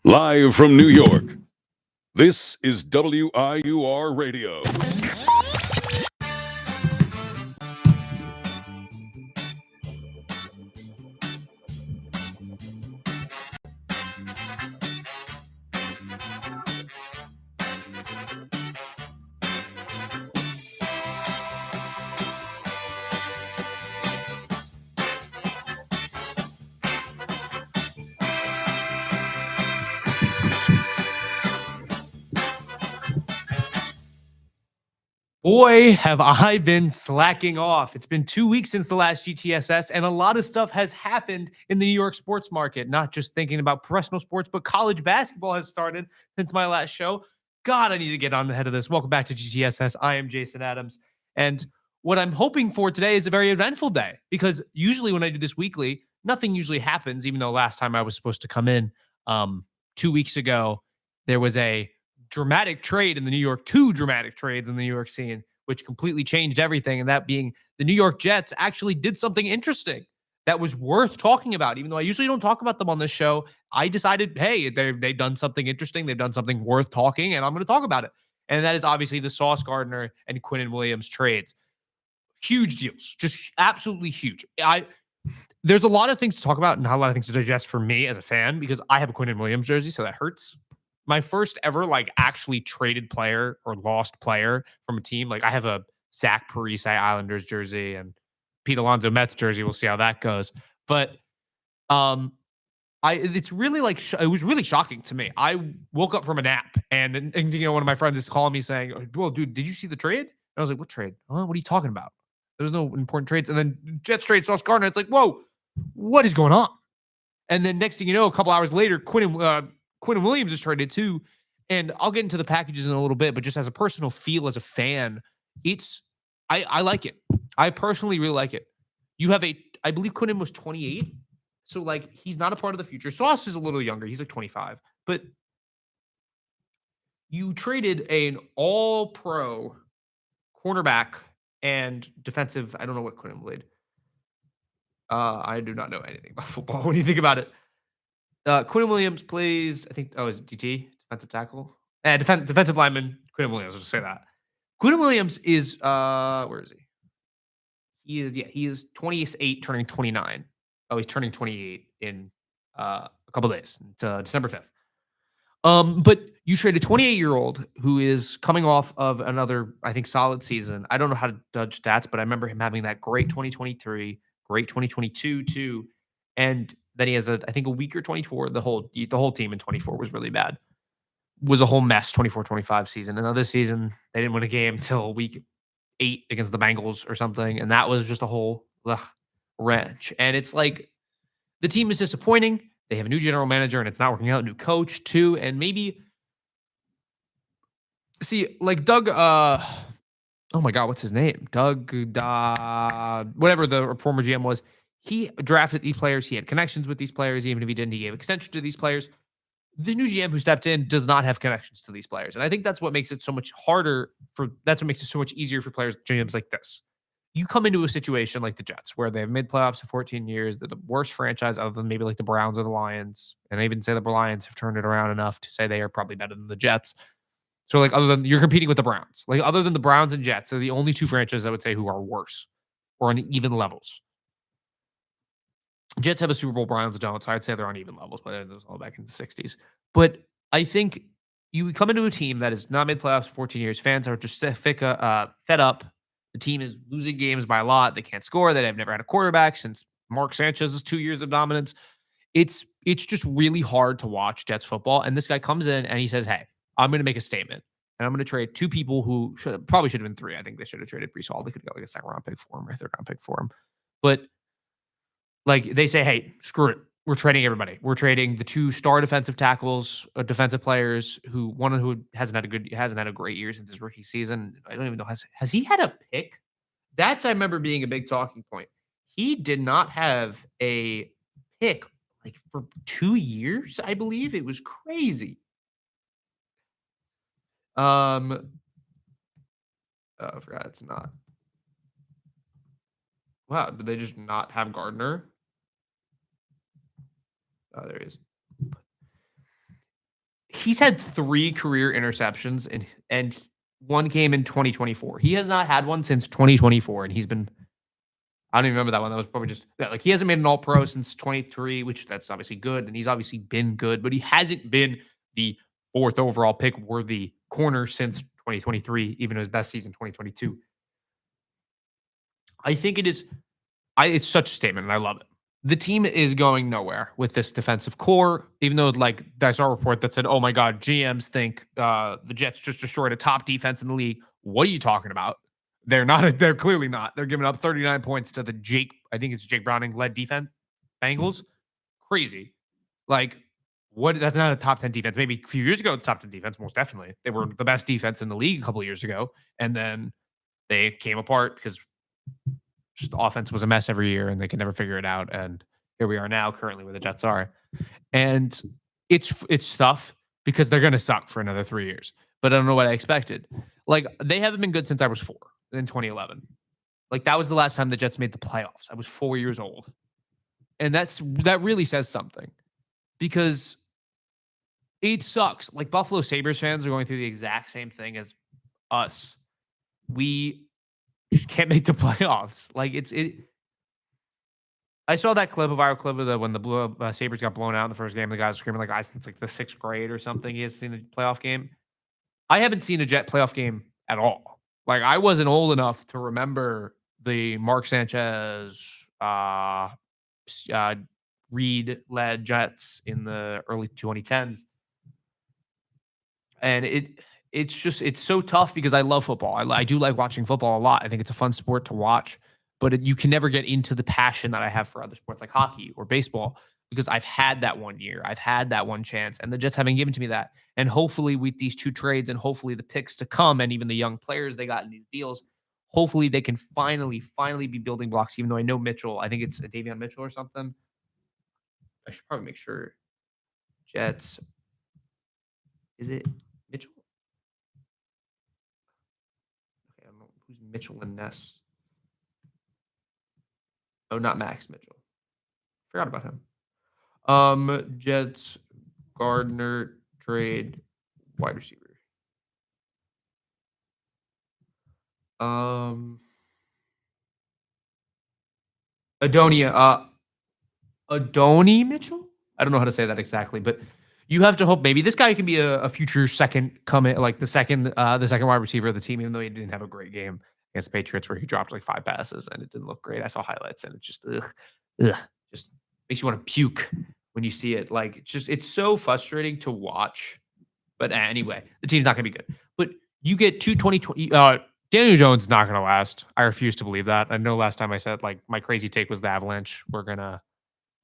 Live from New York, this is WIUR Radio. Boy, have I been slacking off. It's been 2 weeks since the last GTSS, and a lot of stuff has happened in the New York sports market. Not just thinking about professional sports, but college basketball has started since my last show. God, I need to get on the head of this. Welcome back to GTSS. I am Jason Adams. And what I'm hoping for today is a very eventful day because usually when I do this weekly, nothing usually happens, even though last time I was supposed to come in 2 weeks ago, there was a dramatic trade in the New York, two dramatic trades in the New York scene, which completely changed everything. And that being the New York Jets actually did something interesting that was worth talking about. Even though I usually don't talk about them on this show, I decided, hey, they've done something interesting. They've done something worth talking, and I'm going to talk about it. And that is obviously the Sauce Gardner and Quinnen Williams trades. Huge deals, just absolutely huge. There's a lot of things to talk about and a lot of things to digest for me as a fan because I have a Quinnen Williams jersey, so that hurts. My first ever actually traded player or lost player from a team. Like I have a Zach Parise Islanders jersey and Pete Alonso Mets jersey. We'll see how that goes. But it's really it was really shocking to me. I woke up from a nap and one of my friends is calling me saying, "Well, dude, did you see the trade?" And I was like, "What trade? Huh? What are you talking about? There's no important trades." And then Jets trade Sauce Gardner. It's like, whoa, what is going on? And then next thing you know, a couple hours later, Quinnen Williams is traded too. And I'll get into the packages in a little bit, but just as a personal feel as a fan, I like it. I personally really like it. You have I believe Quinnen was 28. So he's not a part of the future. Sauce is a little younger. He's 25. But you traded an all-pro cornerback and defensive. I don't know what Quinnen played. I do not know anything about football. When you think about it, Quinnen Williams plays, I think, is it DT, defensive tackle? Defensive lineman, Quinnen Williams, I'll just say that. Quinnen Williams is, where is he? He is 28, turning 29. Oh, he's turning 28 in a couple days, December 5th. But you trade a 28-year-old who is coming off of another, I think, solid season. I don't know how to judge stats, but I remember him having that great 2023, great 2022 too. And then he has I think a weaker 24. The whole team in 24 was really bad. Was a whole mess 24-25 season. And now this season, they didn't win a game till week 8 against the Bengals or something. And that was just a whole wrench. And it's like the team is disappointing. They have a new general manager and it's not working out. New coach too. And maybe Doug, oh my God, what's his name? Doug, whatever the former GM was. He drafted these players. He had connections with these players. Even if he didn't, he gave extension to these players. The new GM who stepped in does not have connections to these players. And I think that's what makes it so much harder that's what makes it so much easier for players, GMs like this. You come into a situation like the Jets, where they've made playoffs for 14 years. They're the worst franchise other than maybe the Browns or the Lions. And I even say the Lions have turned it around enough to say they are probably better than the Jets. So other than you're competing with the Browns, other than the Browns and Jets, are the only two franchises I would say who are worse or on even levels. Jets have a Super Bowl, Browns don't, so I'd say they're on even levels, but it was all back in the 60s. But I think you come into a team that has not made playoffs for 14 years. Fans are just fed up. The team is losing games by a lot. They can't score. They've never had a quarterback since Mark Sanchez's 2 years of dominance. It's just really hard to watch Jets football. And this guy comes in and he says, hey, I'm going to make a statement. And I'm going to trade two people who probably should have been three. I think they should have traded Brees Hall. They could have got a second-round pick for him or a third-round pick for him. But they say, hey, screw it. We're trading everybody. We're trading the two star defensive tackles, defensive players one who hasn't had a great year since his rookie season. I don't even know. Has he had a pick? That's, I remember, being a big talking point. He did not have a pick for 2 years, I believe. It was crazy. I forgot it's not. Wow, did they just not have Gardner? Oh, there he is. he's had 3 career interceptions and 1 game in 2024. He has not had one since 2024, and he's been I don't even remember that one. That was probably just yeah, like, he hasn't made an all-pro since 23, which that's obviously good, and he's obviously been good, but he hasn't been the 4th overall pick worthy corner since 2023, even his best season, 2022. I think it's such a statement, and I love it. The team is going nowhere with this defensive core, even though, like, I saw a report that said, "Oh my god, GMs think the Jets just destroyed a top defense in the league." What are you talking about? They're not. They're clearly not. They're giving up 39 points to the I think it's Jake Browning led defense Bengals. Crazy. Like, what? That's not a top 10 defense. Maybe a few years ago, it's top 10 defense. Most definitely, they were the best defense in the league a couple of years ago, and then they came apart because just the offense was a mess every year and they could never figure it out. And here we are now, currently where the Jets are. And it's tough because they're gonna suck for another 3 years. But I don't know what I expected. Like, they haven't been good since I was 4 in 2011. Like, that was the last time the Jets made the playoffs. I was 4 years old. And that really says something because it sucks. Like, Buffalo Sabres fans are going through the exact same thing as us. We just can't make the playoffs. Like, I saw that clip, a viral clip of when the Sabres got blown out in the first game. The guys screaming like, it's like the 6th grade or something. He hasn't seen the playoff game. I haven't seen a Jet playoff game at all. Like, I wasn't old enough to remember the Mark Sanchez, Reed-led Jets in the early 2010s. And it's so tough because I love football. I do like watching football a lot. I think it's a fun sport to watch, but you can never get into the passion that I have for other sports like hockey or baseball because I've had that one year. I've had that one chance, and the Jets haven't given to me that. And hopefully, with these 2 trades and hopefully the picks to come and even the young players they got in these deals, hopefully they can finally be building blocks, even though I know Mitchell, I think it's Davion Mitchell or something. I should probably make sure. Jets. Is it Mitchell? Okay, I don't know who's Mitchell and Ness. Oh, not Max Mitchell. Forgot about him. Jets Gardner trade wide receiver. Adonia. Adoni Mitchell. I don't know how to say that exactly, but you have to hope maybe this guy can be a future second coming, like the second wide receiver of the team, even though he didn't have a great game against the Patriots where he dropped like 5 passes and it didn't look great. I saw highlights and it just just makes you want to puke when you see it. Like, it's so frustrating to watch. But anyway, the team's not gonna be good. But you get 2020. Daniel Jones is not gonna last. I refuse to believe that. I know last time I said, like, my crazy take was the Avalanche were gonna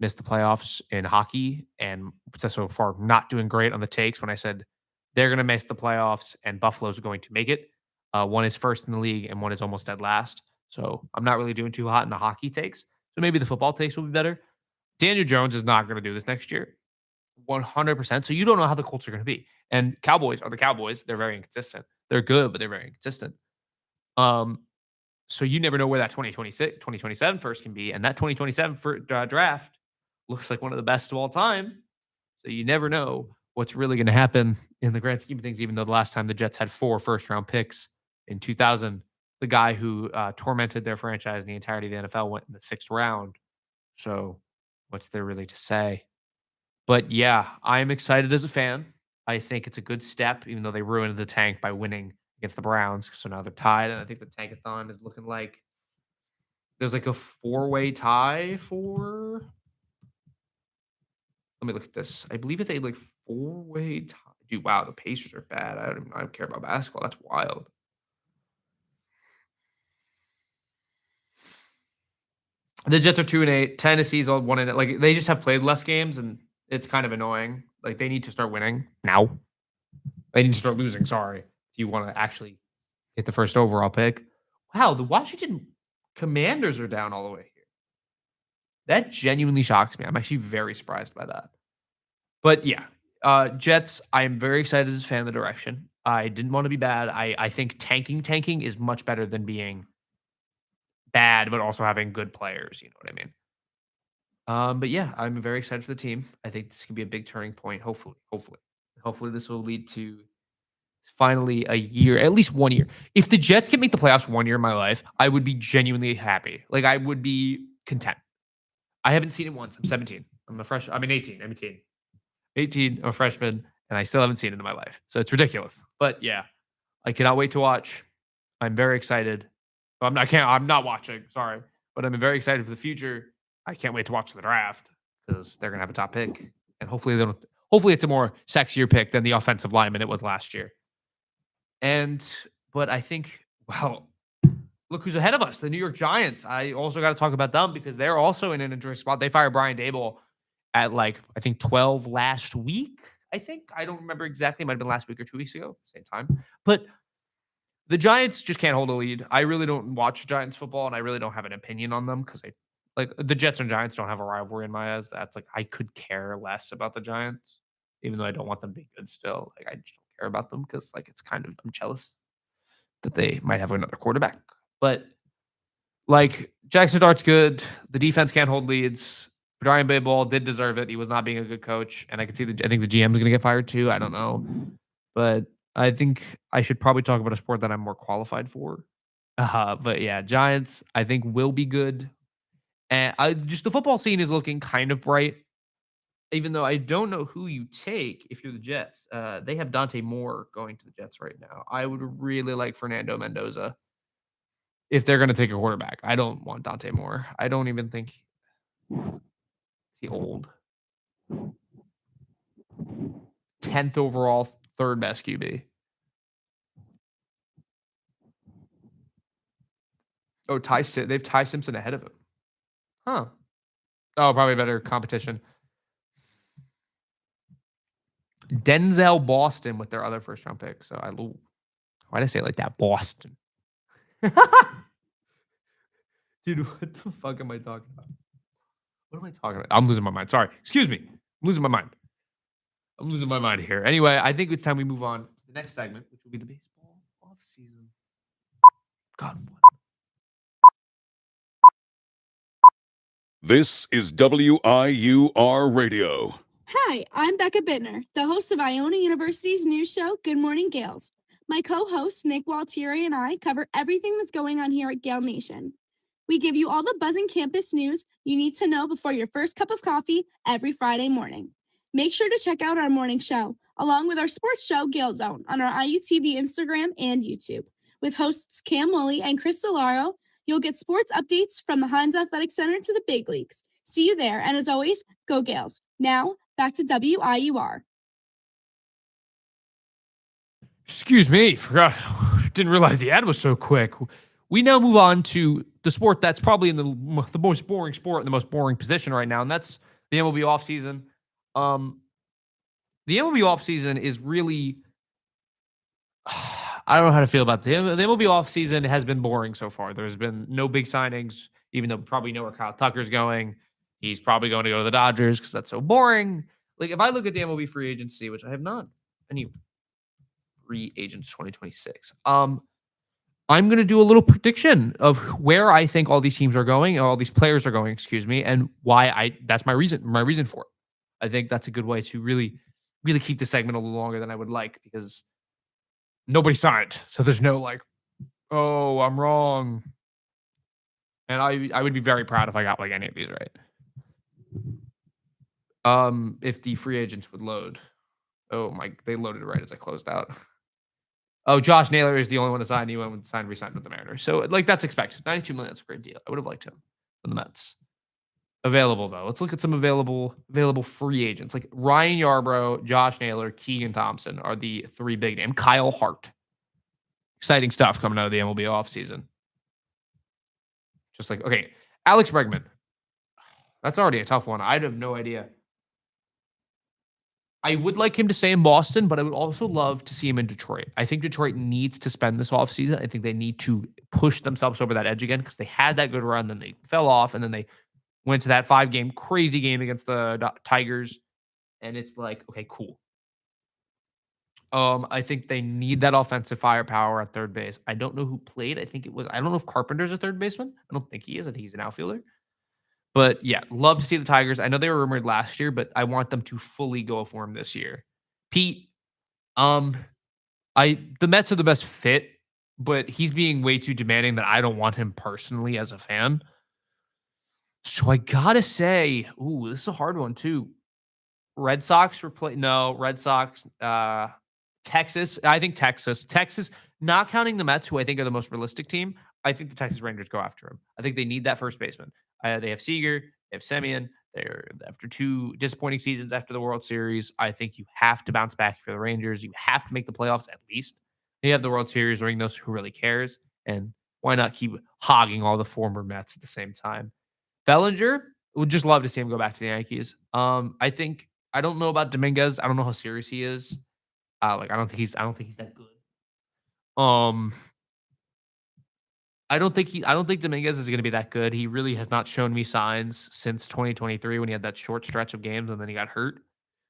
miss the playoffs in hockey, and so far not doing great on the takes when I said they're going to miss the playoffs and Buffalo's going to make it. One is first in the league and one is almost dead last. So I'm not really doing too hot in the hockey takes. So maybe the football takes will be better. Daniel Jones is not going to do this next year, 100%. So you don't know how the Colts are going to be. And Cowboys are the Cowboys. They're very inconsistent. They're good, but they're very inconsistent. So you never know where that 2026, 2027 first can be. And that 2027 draft looks like one of the best of all time. So you never know what's really going to happen in the grand scheme of things, even though the last time the Jets had 4 first-round picks in 2000, the guy who tormented their franchise in the entirety of the NFL went in the 6th round. So what's there really to say? But yeah, I'm excited as a fan. I think it's a good step, even though they ruined the tank by winning against the Browns. So now they're tied. And I think the tankathon is looking like there's like a 4-way tie for. Let me look at this. I believe it's a like 4-way tie. Dude, wow, the Pacers are bad. I don't care about basketball. That's wild. The Jets are 2-8. Tennessee's all 1-8. Like, they just have played less games, and it's kind of annoying. Like, they need to start winning now. They need to start losing. Sorry, if you want to actually get the first overall pick. Wow, the Washington Commanders are down all the way here. That genuinely shocks me. I'm actually very surprised by that. But yeah, Jets, I am very excited as a fan of the direction. I didn't want to be bad. I think tanking is much better than being bad, but also having good players. You know what I mean? But yeah, I'm very excited for the team. I think this can be a big turning point. Hopefully, Hopefully, this will lead to finally a year, at least 1 year. If the Jets can make the playoffs 1 year in my life, I would be genuinely happy. Like, I would be content. I haven't seen it once. I'm 17. I'm 18. I'm 18. 18, I'm a freshman, and I still haven't seen it in my life. So it's ridiculous. But yeah, I cannot wait to watch. I'm very excited. I'm not watching, sorry. But I'm very excited for the future. I can't wait to watch the draft because they're gonna have a top pick. And hopefully it's a more sexier pick than the offensive lineman it was last year. But I think, well, look who's ahead of us, the New York Giants. I also got to talk about them because they're also in an interesting spot. They fired Brian Dable at like, I think 12 last week. I don't remember exactly. It might have been last week or 2 weeks ago, same time. But the Giants just can't hold a lead. I really don't watch Giants football, and I really don't have an opinion on them because the Jets and Giants don't have a rivalry in my eyes. That's like I could care less about the Giants, even though I don't want them to be good still. Like I just don't care about them because like it's kind of I'm jealous that they might have another quarterback. But like Jackson Dart's good. The defense can't hold leads. Brian Daboll did deserve it. He was not being a good coach, and I think the GM is going to get fired too. I don't know, but I think I should probably talk about a sport that I'm more qualified for. But yeah, Giants I think will be good, and the football scene is looking kind of bright. Even though I don't know who you take if you're the Jets. They have Dante Moore going to the Jets right now. I would really like Fernando Mendoza if they're going to take a quarterback. I don't want Dante Moore. I don't even think he's old. 10th overall, third best QB. Oh, they have Ty Simpson ahead of him. Huh. Oh, probably better competition. Denzel Boston with their other first round pick. So why did I say it like that? Boston. Dude, what the fuck am I talking about? What am I talking about? I'm losing my mind. Sorry. Excuse me. I'm losing my mind here. Anyway, I think it's time we move on to the next segment, which will be the baseball off season. God. This is WIUR Radio. Hi, I'm Becca Bittner, the host of Iona University's news show, Good Morning Gales. My co-host, Nick Waltieri, and I cover everything that's going on here at Gale Nation. We give you all the buzzing campus news you need to know before your first cup of coffee every Friday morning. Make sure to check out our morning show, along with our sports show, Gale Zone, on our IUTV Instagram and YouTube. With hosts Cam Woolley and Chris Solaro, you'll get sports updates from the Hines Athletic Center to the big leagues. See you there, and as always, go Gales. Now, back to WIUR. Excuse me, forgot. Didn't realize the ad was so quick. We now move on to the sport that's probably in the most boring sport and the most boring position right now, and that's the MLB offseason. The MLB offseason is really I don't know how to feel about the MLB offseason has been boring so far. There's been no big signings, even though we probably know where Kyle Tucker's going. He's probably going to go to the Dodgers because that's so boring. Like if I look at the MLB free agency, which I have not any free agents 2026. I'm going to do a little prediction of where I think all these teams are going, or all these players are going, excuse me, and why that's my reason for it. I think that's a good way to really keep the segment a little longer than I would like because nobody signed. So there's no like, oh, I'm wrong. And I would be very proud if I got like any of these right. If the free agents would load. Oh my, they loaded right as I closed out. Oh, Josh Naylor is the only one to sign. He went and re-signed with the Mariners. So like that's expected. $92 million, that's a great deal. I would have liked him from the Mets. Available though. Let's look at some available free agents. Like Ryan Yarbrough, Josh Naylor, Keegan Thompson are the three big names. Kyle Hart. Exciting stuff coming out of the MLB offseason. Just like, okay, Alex Bregman. That's already a tough one. I'd have no idea. I would like him to stay in Boston, but I would also love to see him in Detroit. I think Detroit needs to spend this offseason. I think they need to push themselves over that edge again because they had that good run, then they fell off, and then they went to that 5-game crazy game against the Tigers. And it's like, okay, cool. I think they need that offensive firepower at third base. I don't know who played. I don't know if Carpenter's a third baseman. I don't think he is. I think he's an outfielder. But yeah, love to see the Tigers. I know they were rumored last year, but I want them to fully go for him this year. Pete, The Mets are the best fit, but he's being way too demanding that I don't want him personally as a fan. So I gotta say, ooh, this is a hard one too. Red Sox Red Sox, Texas. I think Texas, not counting the Mets, who I think are the most realistic team. I think the Texas Rangers go after him. I think they need that first baseman. They have Seager, they have Semien. They're after 2 disappointing seasons after the World Series. I think you have to bounce back for the Rangers. You have to make the playoffs at least. You have the World Series ring, those who really cares. And why not keep hogging all the former Mets at the same time? Bellinger, would just love to see him go back to the Yankees. I don't know about Dominguez. I don't know how serious he is. I don't think he's that good. Um, I don't think Dominguez is going to be that good. He really has not shown me signs since 2023 when he had that short stretch of games and then he got hurt.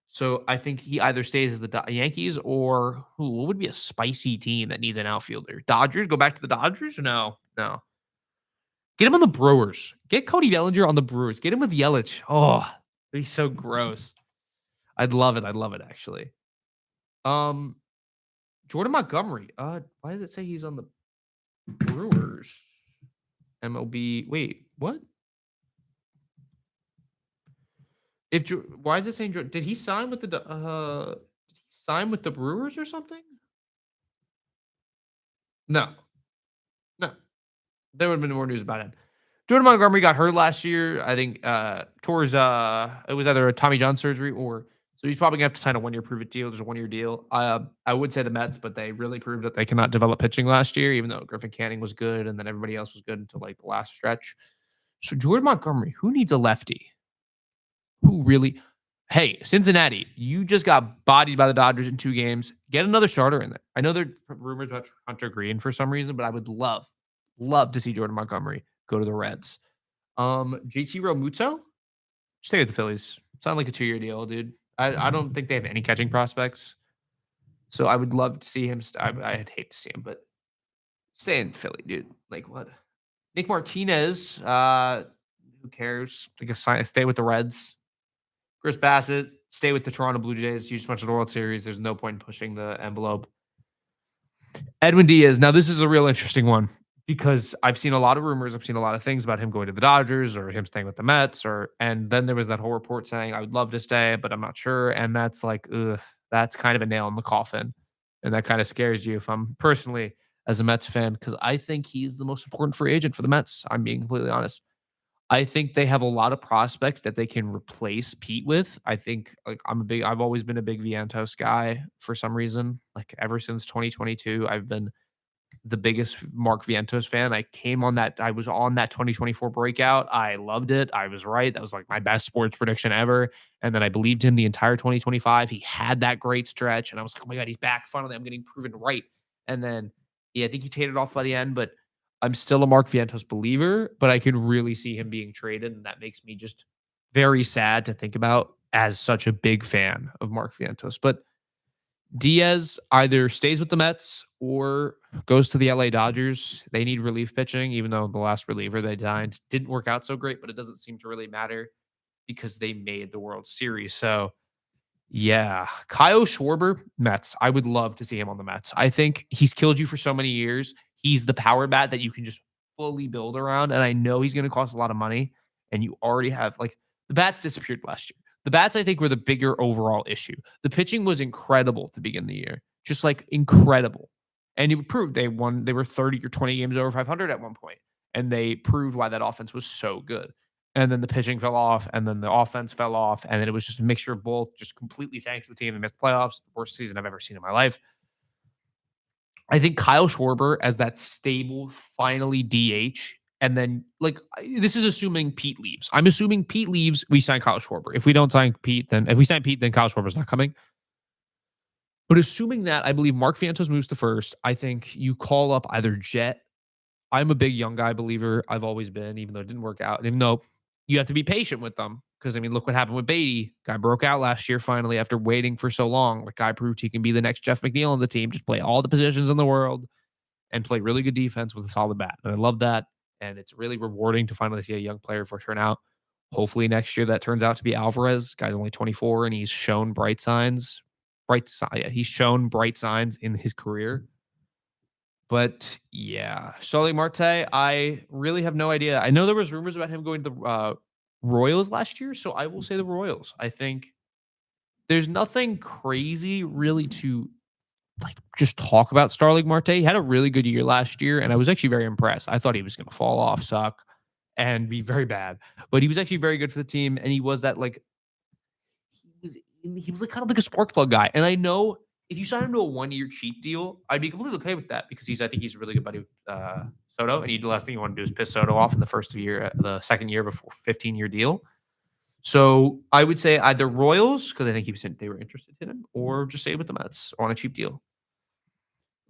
So I think he either stays at the Yankees or what would be a spicy team that needs an outfielder? Dodgers? Go back to the Dodgers? Or no, no. Get him on the Brewers. Get Cody Bellinger on the Brewers. Get him with Yelich. Oh, he's so gross. I'd love it. I'd love it actually. Um, Jordan Montgomery. Why does it say he's on the Brewers? MLB. Wait, what? Why is it saying did he sign with the Brewers or something? No, no. There would have been more news about him. Jordan Montgomery got hurt last year. I think towards it was either a Tommy John surgery or so he's probably gonna have to sign a 1-year prove it deal. There's a 1-year deal. I would say the Mets, but they really proved that they cannot develop pitching last year, even though Griffin Canning was good and then everybody else was good until like the last stretch. So Jordan Montgomery, who needs a lefty? Who really? Hey, Cincinnati, you just got bodied by the Dodgers in 2 games. Get another starter in there. I know there are rumors about Hunter Green for some reason, but I would love to see Jordan Montgomery go to the Reds. JT Realmuto, stay with the Phillies. Sound like a 2-year deal, dude. I don't think they have any catching prospects. So I would love to see him. I'd hate to see him, but stay in Philly, dude. Like what? Nick Martinez, who cares? Stay with the Reds. Chris Bassett, stay with the Toronto Blue Jays. You just went to the World Series. There's no point in pushing the envelope. Edwin Diaz. Now, this is a real interesting one because I've seen a lot of rumors. I've seen a lot of things about him going to the Dodgers or him staying with the Mets. And then there was that whole report saying, I would love to stay, but I'm not sure. And that's like, that's kind of a nail in the coffin. And that kind of scares you if I'm personally as a Mets fan because I think he's the most important free agent for the Mets. I'm being completely honest. I think they have a lot of prospects that they can replace Pete with. I think I've always been a big Vientos guy for some reason. Like ever since 2022, I've been the biggest Mark Vientos fan. I was on that 2024 breakout. I loved it. I was right. That was like my best sports prediction ever. And then I believed him the entire 2025. He had that great stretch and I was like, oh my God, he's back. Finally, I'm getting proven right. And then, I think he tapered off by the end, but I'm still a Mark Vientos believer, but I can really see him being traded. And that makes me just very sad to think about as such a big fan of Mark Vientos. But Diaz either stays with the Mets or goes to the LA Dodgers. They need relief pitching, even though the last reliever they signed didn't work out so great, but it doesn't seem to really matter because they made the World Series. So yeah, Kyle Schwarber, Mets. I would love to see him on the Mets. I think he's killed you for so many years. He's the power bat that you can just fully build around. And I know he's going to cost a lot of money. And you already have the bats disappeared last year. The bats, I think, were the bigger overall issue. The pitching was incredible to begin the year, just like incredible. And it proved they won. They were 30 or 20 games over 500 at one point, and they proved why that offense was so good. And then the pitching fell off, and then the offense fell off, and then it was just a mixture of both, just completely tanked the team and missed the playoffs. Worst season I've ever seen in my life. I think Kyle Schwarber as that stable, finally DH, and then this is assuming Pete leaves. I'm assuming Pete leaves, we sign Kyle Schwarber. If we don't sign Pete, then if we sign Pete, then Kyle Schwarber's not coming. But assuming that, I believe Mark Vientos moves to first. I think you call up either Jet. I'm a big young guy believer. I've always been, even though it didn't work out. And even though you have to be patient with them. Because, look what happened with Beatty. Guy broke out last year finally after waiting for so long. The guy proved he can be the next Jeff McNeil on the team. Just play all the positions in the world and play really good defense with a solid bat. And I love that. And it's really rewarding to finally see a young player for turn out. Hopefully next year that turns out to be Alvarez. Guy's only 24 and he's shown bright signs. he's shown bright signs in his career. But yeah, Charlie Marte, I really have no idea. I know there was rumors about him going to the Royals last year, so I will say the Royals. I think there's nothing crazy really to just talk about Starling Marte. He had a really good year last year, and I was actually very impressed. I thought he was going to fall off, suck, and be very bad, but he was actually very good for the team, and he was that he was like kind of like a spark plug guy. And I know if you sign him to a 1-year cheap deal, I'd be completely okay with that because I think he's a really good buddy with Soto, and the last thing you want to do is piss Soto off in the second year of a 15-year deal. So I would say either Royals, because I think they were interested in him, or just stay with the Mets on a cheap deal.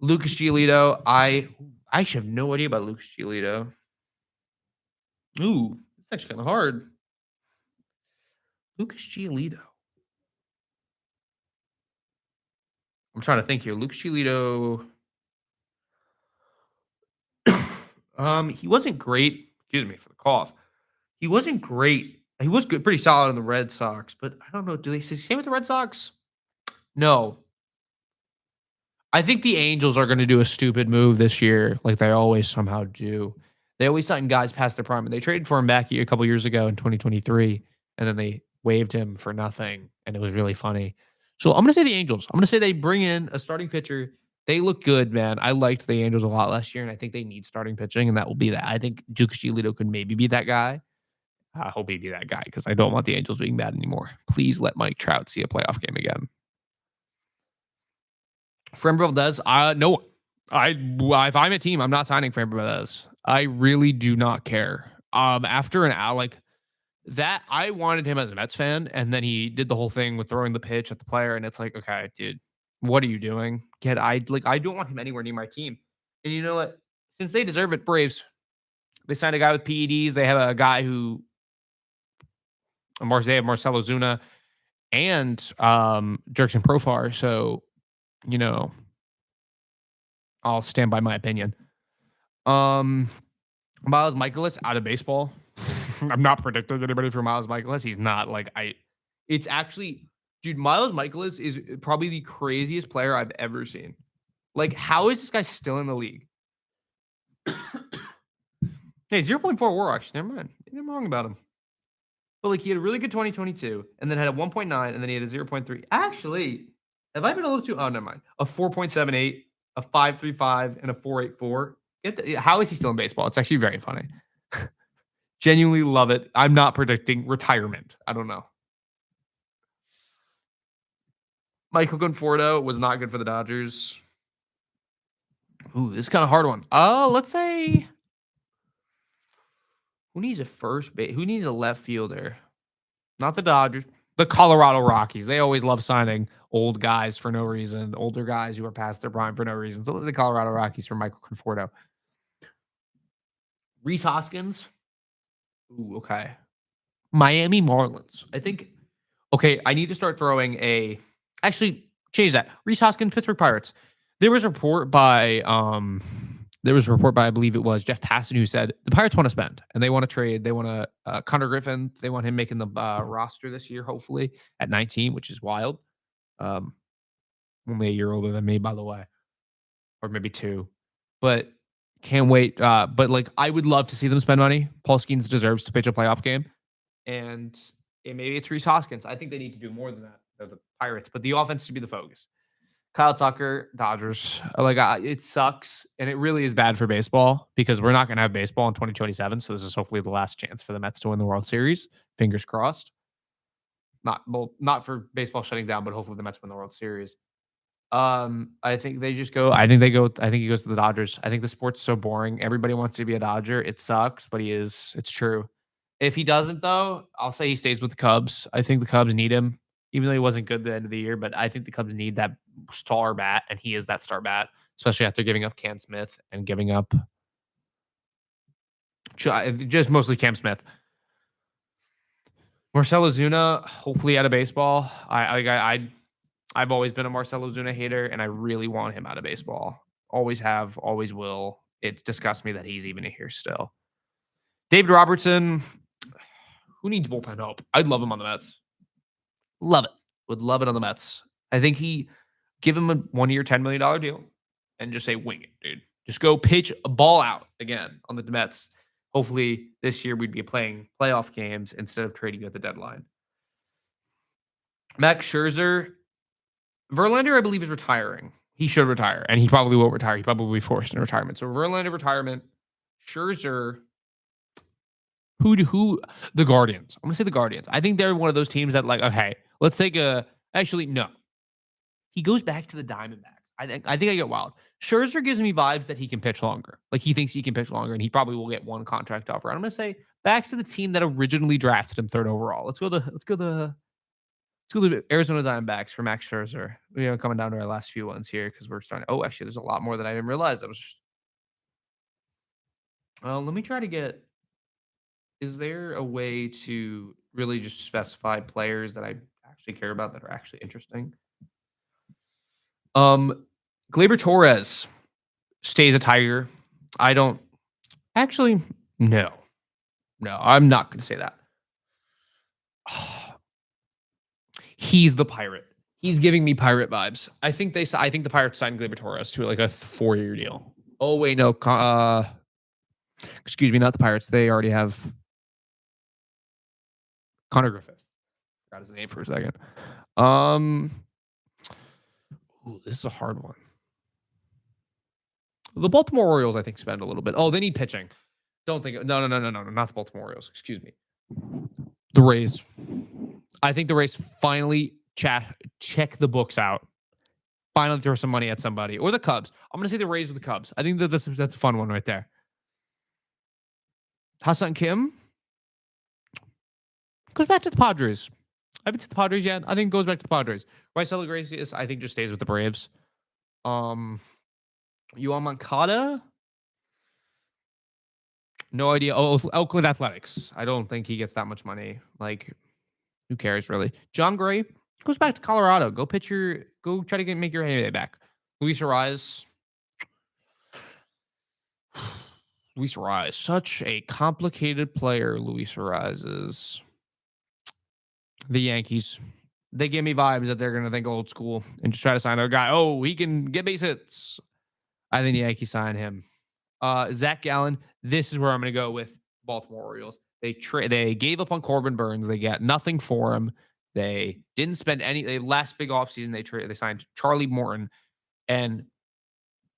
Lucas Giolito, I actually have no idea about Lucas Giolito. Ooh, it's actually kind of hard. Lucas Giolito. I'm trying to think here. Lucas Giolito. He wasn't great. Excuse me for the cough. He wasn't great. He was good, pretty solid in the Red Sox, but I don't know. Do they say the same with the Red Sox? No. I think the Angels are going to do a stupid move this year, like they always somehow do. They always sign guys past their prime, and they traded for him back a couple years ago in 2023, and then they waived him for nothing, and it was really funny. So I'm going to say the Angels. I'm going to say they bring in a starting pitcher. They look good, man. I liked the Angels a lot last year, and I think they need starting pitching, and that will be that. I think Lucas Giolito could maybe be that guy. I hope he be that guy because I don't want the Angels being bad anymore. Please let Mike Trout see a playoff game again. Framber Valdez, no. If I'm a team, I'm not signing Framber Valdez. I really do not care. After an hour like that, I wanted him as a Mets fan, and then he did the whole thing with throwing the pitch at the player, and it's like, okay, dude, what are you doing? I don't want him anywhere near my team. And you know what? Since they deserve it, Braves, they signed a guy with PEDs. They have a guy who they have Marcelo Zuna and Jerkson Profar. So, I'll stand by my opinion. Miles Michaelis out of baseball. I'm not predicting anybody for Miles Michaelis. He's not it's actually, dude, Miles Michaelis is probably the craziest player I've ever seen. Like, how is this guy still in the league? Hey, 0.4 WAR, actually. Never mind. I'm wrong about him. But he had a really good 2022, and then had a 1.9, and then he had a 0.3. Actually, have I been a little too? Oh, never mind. A 4.78, a 5.35, and a 4.84. How is he still in baseball? It's actually very funny. Genuinely love it. I'm not predicting retirement. I don't know. Michael Conforto was not good for the Dodgers. Ooh, this is kind of a hard one. Let's say who needs a first base? Who needs a left fielder? Not the Dodgers. The Colorado Rockies. They always love signing old guys for no reason, older guys who are past their prime for no reason. So let's say the Colorado Rockies for Michael Conforto. Rhys Hoskins. Ooh, okay. Miami Marlins. I think, okay, I need to start throwing actually, change that. Rhys Hoskins, Pittsburgh Pirates. There was a report by, I believe it was Jeff Passan, who said the Pirates want to spend and they want to trade. They want to, Connor Griffin, they want him making the roster this year, hopefully at 19, which is wild. Only a year older than me, by the way, or maybe 2, but can't wait. But I would love to see them spend money. Paul Skeens deserves to pitch a playoff game, and maybe it's Rhys Hoskins. I think they need to do more than that. They're the Pirates, but the offense should be the focus. Kyle Tucker, Dodgers. It sucks, and it really is bad for baseball because we're not going to have baseball in 2027. So this is hopefully the last chance for the Mets to win the World Series. Fingers crossed. Not for baseball shutting down, but hopefully the Mets win the World Series. I think they just go. I think he goes to the Dodgers. I think the sport's so boring. Everybody wants to be a Dodger. It sucks, but he is. It's true. If he doesn't, though, I'll say he stays with the Cubs. I think the Cubs need him, even though he wasn't good at the end of the year. But I think the Cubs need that star bat, and he is that star bat, especially after giving up Cam Smith and giving up just mostly Cam Smith. Marcell Ozuna, hopefully out of baseball. I've always been a Marcell Ozuna hater, and I really want him out of baseball. Always have, always will. It disgusts me that he's even here still. David Robertson, who needs bullpen help? I'd love him on the Mets. Love it. Would love it on the Mets. I think he give him a 1-year, $10 million deal and just say, wing it, dude. Just go pitch a ball out again on the Mets. Hopefully this year we'd be playing playoff games instead of trading at the deadline. Max Scherzer, Verlander, I believe, is retiring. He should retire, and he probably won't retire. He probably will be forced into retirement. So Verlander retirement, Scherzer. Who? The Guardians. I'm gonna say the Guardians. I think they're one of those teams that like, okay, let's take a. Actually, no. He goes back to the Diamondbacks. I think I get wild. Scherzer gives me vibes that he can pitch longer. Like he thinks he can pitch longer, and he probably will get one contract offer. I'm gonna say back to the team that originally drafted him third overall. Let's go the Arizona Diamondbacks for Max Scherzer. Coming down to our last few ones here because we're starting. Oh, actually, there's a lot more that I didn't realize. That was. Let me try to get. Is there a way to really just specify players that I actually care about that are actually interesting? Gleyber Torres stays a Tiger. I don't actually. No, I'm not going to say that. He's the Pirate. He's giving me Pirate vibes. I think the Pirates signed Gleyber Torres to like a 4-year deal. Oh wait, no. Excuse me, not the Pirates. They already have Connor Griffith. Forgot his name for a second. This is a hard one. The Baltimore Orioles, I think, spend a little bit. Oh, they need pitching. Don't think. No, not the Baltimore Orioles. Excuse me. The Rays. I think the Rays finally check the books out. Finally throw some money at somebody. Or the Cubs. I'm going to say the Rays with the Cubs. I think that's a fun one right there. Hassan Kim goes back to the Padres. I haven't seen the Padres yet. I think it goes back to the Padres. Raisel Iglesias, I think, just stays with the Braves. Yoan Moncada? No idea. Oh, Oakland Athletics. I don't think he gets that much money. Like, who cares, really? John Gray goes back to Colorado. Go try to make your heyday back. Luis Ariz. Such a complicated player, Luis Ariz is. The Yankees. They give me vibes that they're going to think old school and just try to sign a guy. Oh, he can get base hits. I think the Yankees sign him. Zach Gallen. This is where I'm going to go with Baltimore Orioles. They gave up on Corbin Burns. They got nothing for him. They didn't spend any. They last big offseason they signed Charlie Morton. And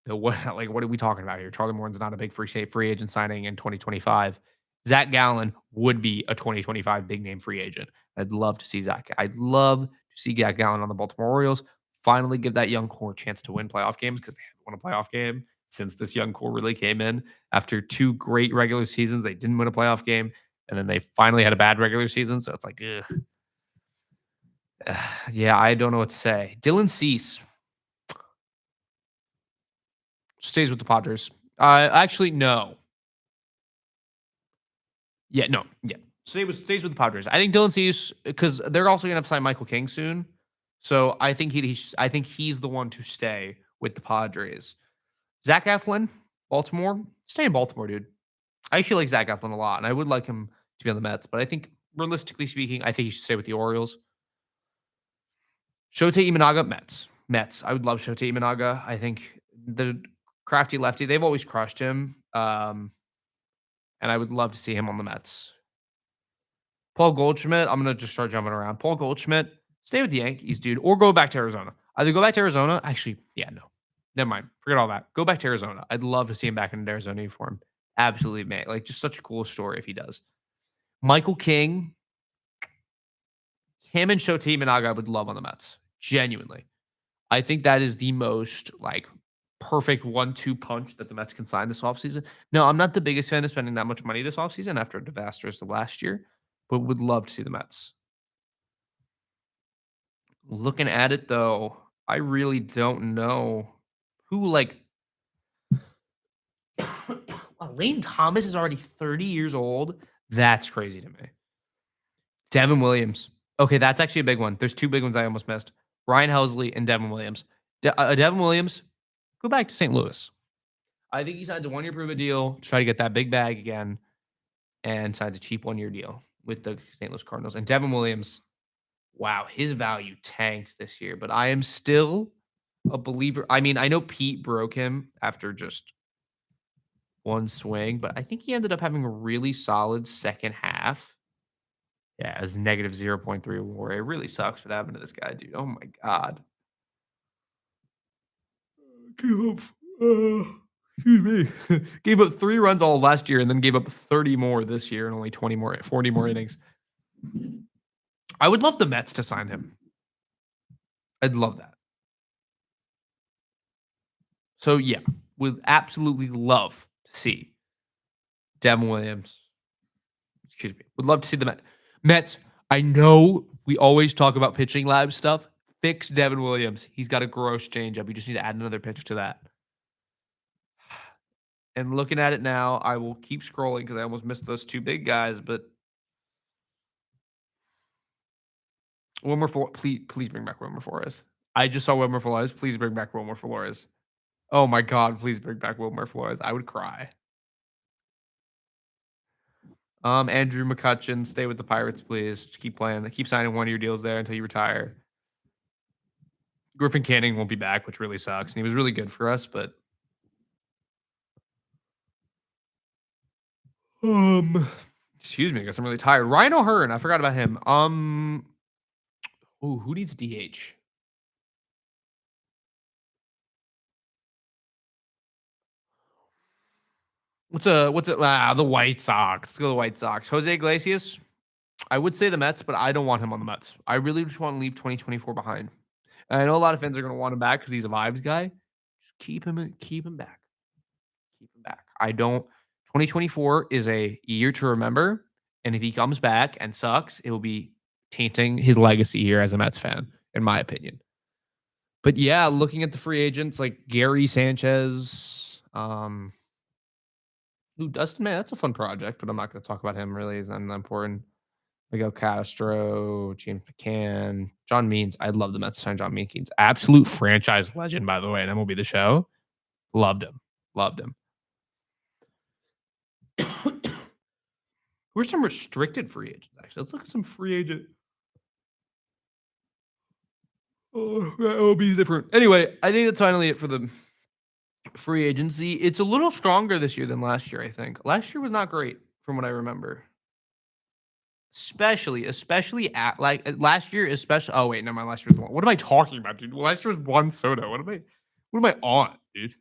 what are we talking about here? Charlie Morton's not a big free agent signing in 2025. Zach Gallen would be a 2025 big name free agent. I'd love to see Zach. I'd love to see Zach Gallen on the Baltimore Orioles. Finally give that young core a chance to win playoff games because they haven't won a playoff game since this young core really came in. After 2 great regular seasons, they didn't win a playoff game. And then they finally had a bad regular season. So it's like, yeah, I don't know what to say. Dylan Cease stays with the Padres. Actually, no. Yeah. Stays with the Padres. I think Dylan Cease, because they're also going to sign Michael King soon. So I think he's the one to stay with the Padres. Zach Eflin, Baltimore. Stay in Baltimore, dude. I actually like Zach Eflin a lot, and I would like him to be on the Mets. But I think, realistically speaking, I think he should stay with the Orioles. Shota Imanaga, Mets. I would love Shota Imanaga. I think the crafty lefty, they've always crushed him. And I would love to see him on the Mets. Paul Goldschmidt, I'm going to just start jumping around. Paul Goldschmidt, stay with the Yankees, dude, or go back to Arizona. Either go back to Arizona. Actually, yeah, no. Never mind. Forget all that. Go back to Arizona. I'd love to see him back in an Arizona uniform. Absolutely, man. Like, just such a cool story if he does. Michael King, him and Shota Imanaga, I would love on the Mets. Genuinely. I think that is the most, perfect 1-2 punch that the Mets can sign this offseason. No, I'm not the biggest fan of spending that much money this offseason after a disastrous of last year, but would love to see the Mets. Looking at it, though, I really don't know who, Lane Thomas is already 30 years old. That's crazy to me. Devin Williams. Okay, that's actually a big one. There's 2 big ones I almost missed. Ryan Helsley and Devin Williams. Devin Williams, go back to St. Louis. I think he signs a 1-year prove-it deal to try to get that big bag again and signs a cheap 1-year deal with the St. Louis Cardinals. And Devin Williams, wow, his value tanked this year, but I am still a believer. I mean, I know Pete broke him after just one swing, but I think he ended up having a really solid second half. Yeah, it was negative 0.3 WAR. It really sucks what happened to this guy, dude. Oh my god. Gave up, excuse me. Gave up 3 runs all last year and then gave up 30 more this year and only 40 more innings. I would love the Mets to sign him. I'd love that. So yeah, would absolutely love to see Devin Williams. Excuse me. Would love to see the Mets. I know we always talk about pitching lab stuff. Fix Devin Williams. He's got a gross changeup. You just need to add another pitch to that. And looking at it now, I will keep scrolling because I almost missed those 2 big guys. But please bring back Wilmer Flores. I just saw Wilmer Flores. Please bring back Wilmer Flores. Oh my God! Please bring back Wilmer Flores. I would cry. Andrew McCutchen, stay with the Pirates, please. Just keep playing. Keep signing 1-year deals there until you retire. Griffin Canning won't be back, which really sucks. And he was really good for us, but excuse me, I guess I'm really tired. Ryan O'Hearn, I forgot about him. Who needs DH? What's it? The White Sox. Let's go to the White Sox. Jose Iglesias. I would say the Mets, but I don't want him on the Mets. I really just want to leave 2024 behind. And I know a lot of fans are going to want him back because he's a vibes guy. Just keep him back. Keep him back. 2024 is a year to remember. And if he comes back and sucks, it will be tainting his legacy here as a Mets fan, in my opinion. But yeah, looking at the free agents like Gary Sanchez, Dustin May, that's a fun project, but I'm not going to talk about him really. It's not important. Miguel Castro, James McCann, John Means. I'd love the Mets to sign John Means. Absolute franchise legend, by the way, and MLB The Show. Loved him. Who are some restricted free agents, actually? Let's look at some free agent. Oh, MLB's different. Anyway, I think that's finally it for the free agency. It's a little stronger this year than last year, I think. Last year was not great from what I remember. Especially at last year, especially. Oh wait, no, my last year was one. What am I talking about, dude? Last year was Juan Soto. What am I on, dude?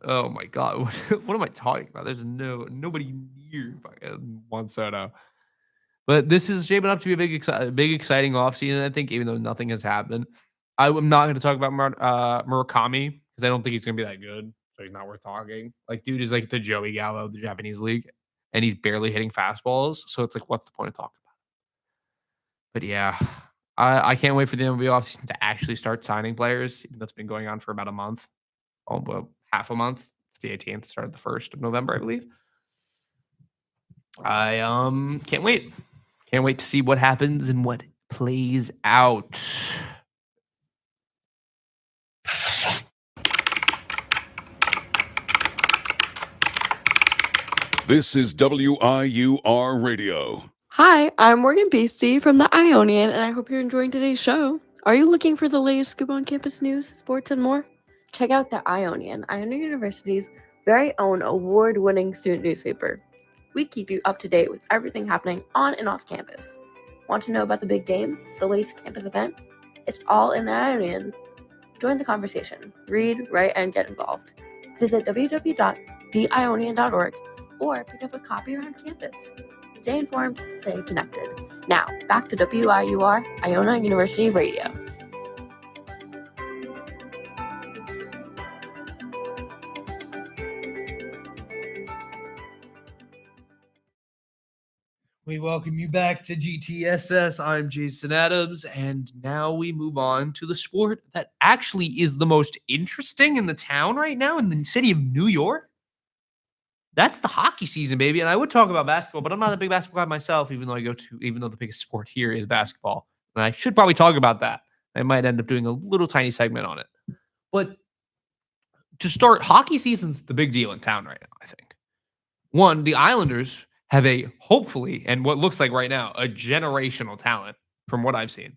Oh my God, what am I talking about? There's nobody near Juan Soto. But this is shaping up to be a big exciting offseason, I think, even though nothing has happened. I'm not going to talk about Murakami because I don't think he's going to be that good. So he's not worth talking. Like, dude is like the Joey Gallo of the Japanese league, and he's barely hitting fastballs. So it's like, what's the point of talking about it? But yeah, I can't wait for the MLB offseason to actually start signing players, even though it's been going on for about a month. Oh, well, half a month. It's the 18th, started the 1st of November, I believe. I can't wait. Can't wait to see what happens and what plays out. This is WIUR Radio. Hi, I'm Morgan Beastie from the Ionian, and I hope you're enjoying today's show. Are you looking for the latest scoop on campus news, sports, and more? Check out the Ionian University's very own award-winning student newspaper. We keep you up to date with everything happening on and off campus. Want to know about the big game, the latest campus event? It's all in the Ionian. Join the conversation. Read, write, and get involved. Visit www.theionian.org or pick up a copy around campus. Stay informed, stay connected. Now, back to WIUR, Iona University Radio. We welcome you back to GTSS. I'm Jason Adams, and now we move on to the sport that actually is the most interesting in the town right now in the city of New York. That's the hockey season, baby. And I would talk about basketball, but I'm not a big basketball guy myself, even though the biggest sport here is basketball. And I should probably talk about that. I might end up doing a little tiny segment on it. But to start, hockey season's the big deal in town right now, I think. One, the Islanders have a hopefully and what looks like right now a generational talent from what I've seen.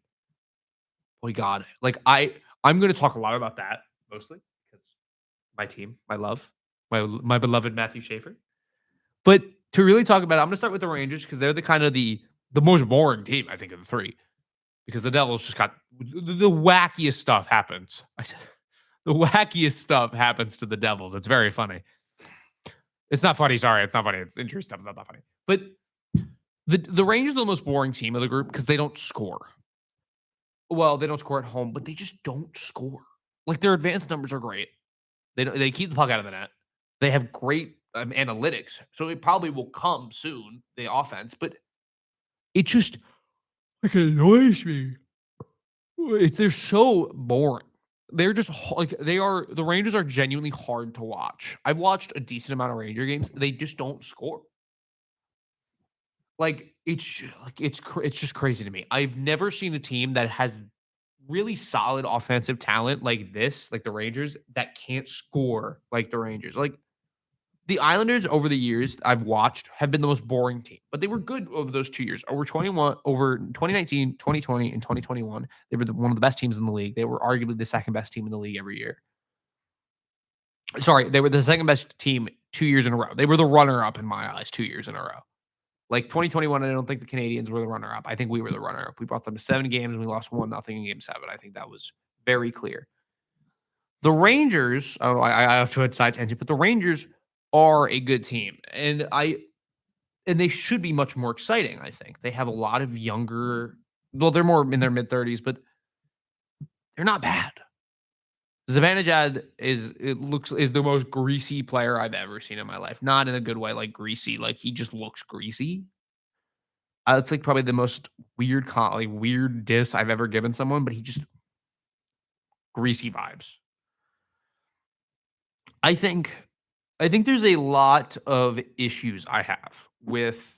Boy, God, like I'm going to talk a lot about that mostly because my team, my love, my beloved Matthew Schaefer. But to really talk about it, I'm going to start with the Rangers because they're the kind of the most boring team I think of the three because the Devils just got the wackiest stuff happens. I said the wackiest stuff happens to the Devils. It's very funny. It's not funny. Sorry, it's not funny. It's injury stuff. It's not that funny. But the Rangers are the most boring team of the group because they don't score. Well, they don't score at home, but they just don't score. Like their advanced numbers are great. They keep the puck out of the net. They have great analytics, so it probably will come soon. The offense, but it just like annoys me. They're so boring. They're just like the Rangers are genuinely hard to watch. I've watched a decent amount of Ranger games. They just don't score. Like it's just crazy to me. I've never seen a team that has really solid offensive talent like this, like the Rangers, that can't score like the Rangers. Like the Islanders over the years I've watched have been the most boring team, but they were good over those 2 years. Over 2019, 2020, and 2021. They were one of the best teams in the league. They were arguably the second best team in the league every year. Sorry, they were the second best team 2 years in a row. They were the runner-up in my eyes 2 years in a row. Like 2021, I don't think the Canadians were the runner-up. I think we were the runner-up. We brought them to 7 games and we lost 1-0 in game 7. I think that was very clear. The Rangers, I have to add side tangent, but the Rangers are a good team. And they should be much more exciting, I think. They have a lot of younger, well, they're more in their mid-30s, but they're not bad. Zibanejad is the most greasy player I've ever seen in my life. Not in a good way, like greasy. Like he just looks greasy. It's like probably the most weird diss I've ever given someone, but he just greasy vibes. I think there's a lot of issues I have with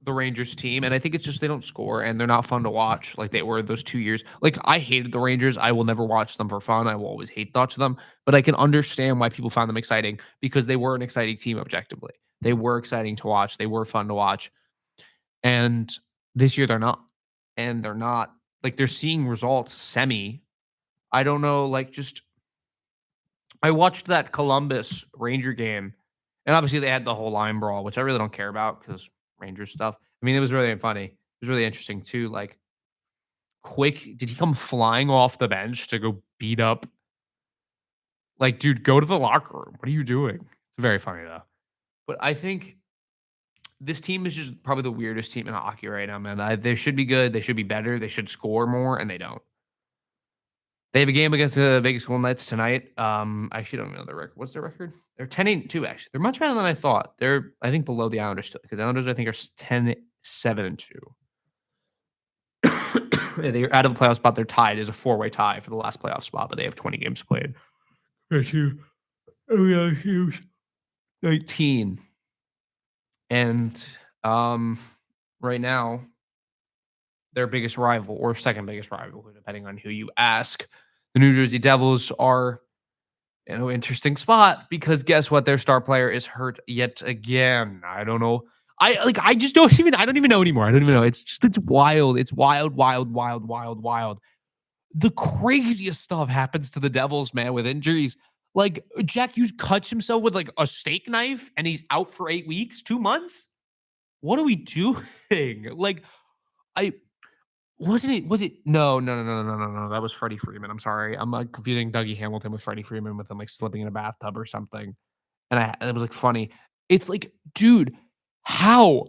the Rangers team, and I think it's just they don't score and they're not fun to watch like they were those 2 years. Like I hated the Rangers. I will never watch them for fun. I will always hate watch them, but I can understand why people found them exciting because they were an exciting team objectively. They were exciting to watch. They were fun to watch. And this year they're not. And they're not like they're seeing results semi. I don't know, like just I watched that Columbus Ranger game, and obviously they had the whole line brawl, which I really don't care about because Rangers stuff. I mean, it was really funny. It was really interesting too. Like, Quick, did he come flying off the bench to go beat up? Like, dude, go to the locker room. What are you doing? It's very funny though. But I think this team is just probably the weirdest team in hockey right now, man. They should be good. They should be better. They should score more, and they don't. They have a game against the Vegas Golden Knights tonight. I actually don't even know their record. What's their record? They're 10-2, actually. They're much better than I thought. They're, I think, below the Islanders still, because the Islanders, I think, are 10-7-2. They're out of the playoff spot. They're tied. There's a 4-way tie for the last playoff spot, but they have 20 games played. 19. And right now, their biggest rival or second biggest rival, depending on who you ask, the New Jersey Devils are in an interesting spot because guess what? Their star player is hurt yet again. I don't know. I don't even know anymore. I don't even know. It's wild. It's wild. The craziest stuff happens to the Devils, man, with injuries. Like Jack Hughes cuts himself with like a steak knife and he's out for 8 weeks, 2 months. What are we doing? Like, was it? No. That was Freddie Freeman. I'm sorry. I'm confusing Dougie Hamilton with Freddie Freeman with him like slipping in a bathtub or something. And it was like funny. It's like, dude, how?